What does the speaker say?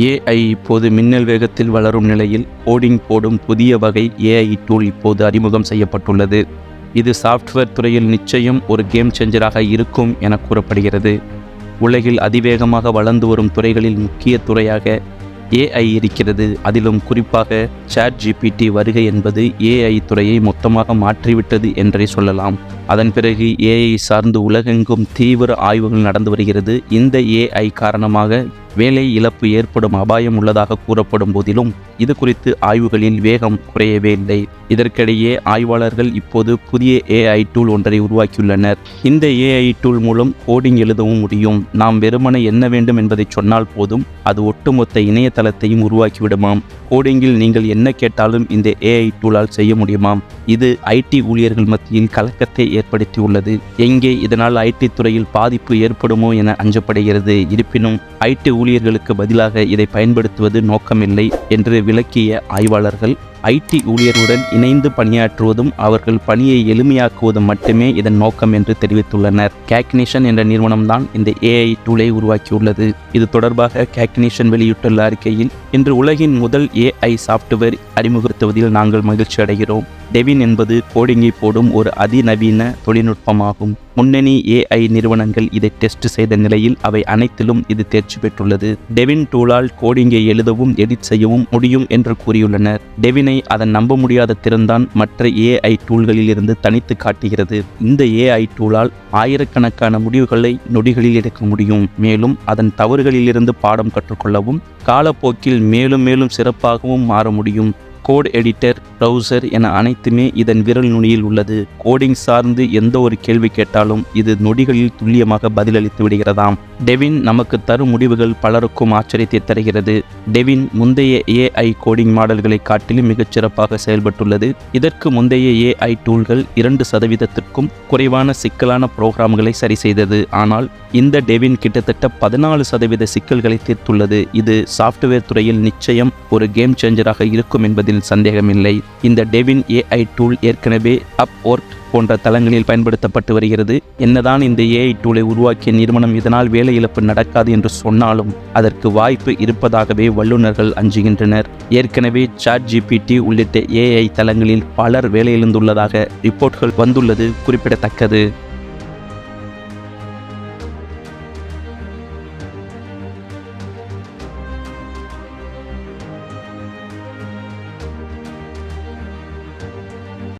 AI இப்போது மின்னல் வேகத்தில் வளரும் நிலையில் கோடிங் போடும் புதிய வகை ஏஐ டூல் இப்போது அறிமுகம் செய்யப்பட்டுள்ளது. இது சாஃப்ட்வேர் துறையில் நிச்சயம் ஒரு கேம் சேஞ்சராக இருக்கும் என கூறப்படுகிறது. உலகில் அதிவேகமாக வளர்ந்து வரும் துறைகளில் முக்கிய துறையாக ஏஐ இருக்கிறது. அதிலும் குறிப்பாக ChatGPT வருகை என்பது ஏஐ துறையை மொத்தமாக மாற்றிவிட்டது என்றே சொல்லலாம். அதன் பிறகு ஏஐ சார்ந்து உலகெங்கும் தீவிர ஆய்வுகள் நடந்து வருகிறது. இந்த ஏஐ காரணமாக வேலை இழப்பு ஏற்படும் அபாயம் உள்ளதாக கூறப்படும் போதிலும் இது குறித்து ஆய்வுகளில் வேகம் குறையவே இல்லை. இதற்கிடையே ஆய்வாளர்கள் இப்போது புதிய ஏஐ டூல் ஒன்றை உருவாக்கியுள்ளனர். இந்த ஏஐ டூல் மூலம் கோடிங் எழுதவும் முடியும். நாம் வெறுமனே என்ன வேண்டும் என்பதை சொன்னால் போதும், அது ஒட்டுமொத்த இணையதளத்தையும் உருவாக்கிவிடுமாம். கோடிங்கில் நீங்கள் என்ன கேட்டாலும் இந்த ஏஐ டூலால் செய்ய முடியுமாம். இது ஐடி ஊழியர்கள் மத்தியில் கலக்கத்தை ஏற்படுத்தியுள்ளது. எங்கே இதனால் ஐடி துறையில் பாதிப்பு ஏற்படுமோ என அஞ்சப்படுகிறது. இருப்பினும் ஐடி ஊழியர்களுக்கு பதிலாக இதை பயன்படுத்துவது நோக்கமில்லை என்று விளக்கிய ஆய்வாளர்கள், ஐடி ஊழியருடன் இணைந்து பணியாற்றுவதும் அவர்கள் பணியை எளிமையாக்குவதும் மட்டுமே இதன் நோக்கம் என்று தெரிவித்துள்ளனர். காக்னிஷன் என்ற நிறுவனம்தான் இந்த ஏஐ டூலை உருவாக்கியுள்ளது. இது தொடர்பாக காக்னிஷன் வெளியிட்டுள்ள அறிக்கையில், இன்று உலகின் முதல் ஏஐ சாஃப்ட்வேர் அறிமுகப்படுத்துவதில் நாங்கள் மகிழ்ச்சி அடைகிறோம். டெவின் என்பது கோடிங்கை போடும் ஒரு அதிநவீன தொழில்நுட்பமாகும். முன்னணி ஏஐ நிறுவனங்கள் இதை டெஸ்ட் செய்த நிலையில் அவை அனைத்திலும் இது தேர்ச்சி பெற்றுள்ளது. டெவின் டூலால் கோடிங்கை எழுதவும் எடிட் செய்யவும் முடியும் என்று கூறியுள்ளனர். டெவினை அதன் நம்ப முடியாத திறன்தான் மற்ற ஏஐ டூல்களில் இருந்து தனித்து காட்டுகிறது. இந்த ஏஐ டூலால் ஆயிரக்கணக்கான முடிவுகளை நொடிகளில் எடுக்க முடியும். மேலும் அதன் தவறுகளிலிருந்து பாடம் கற்றுக்கொள்ளவும் காலப்போக்கில் மேலும் மேலும் சிறப்பாகவும் மாற முடியும். கோட் எடிட்டர், ப்ரௌசர் என அனைத்துமே இதன் விரல் நுனியில் உள்ளது. கோடிங் சார்ந்து எந்த ஒரு கேள்வி கேட்டாலும் இது நொடிகளில் துல்லியமாக பதிலளித்து விடுகிறதாம். டெவின் நமக்கு தரும் முடிவுகள் பலருக்கும் ஆச்சரியத்தை தருகிறது. டெவின் முந்தைய ஏஐ கோடிங் மாடல்களை காட்டிலும் மிகச்சிறப்பாக செயல்பட்டுள்ளது. இதற்கு முந்தைய ஏஐ டூல்கள் 2% குறைவான சிக்கலான புரோகிராம்களை சரி செய்தது. ஆனால் இந்த டெவின் கிட்டத்தட்ட 14% சிக்கல்களை தீர்த்துள்ளது. இது சாஃப்ட்வேர் துறையில் நிச்சயம் ஒரு கேம் சேஞ்சராக இருக்கும் என்பதில் சந்தேகமில்லை. இந்த டெவின் ஏஐ டூல் ஏற்கனவே அப்வொர்க் போன்ற தளங்களில் பயன்படுத்தப்பட்டு வருகிறது. என்னதான் இந்த ஏஐ டூலை உருவாக்கிய நிறுவனம் இதனால் வேலை இழப்பு நடக்காது என்று சொன்னாலும் அதற்கு வாய்ப்பு இருப்பதாகவே வல்லுநர்கள் அஞ்சுகின்றனர். ஏற்கனவே ChatGPT உள்ளிட்ட ஏஐ தளங்களில் பலர் வேலையிழந்துள்ளதாக ரிப்போர்ட்கள் வந்துள்ளது குறிப்பிடத்தக்கது.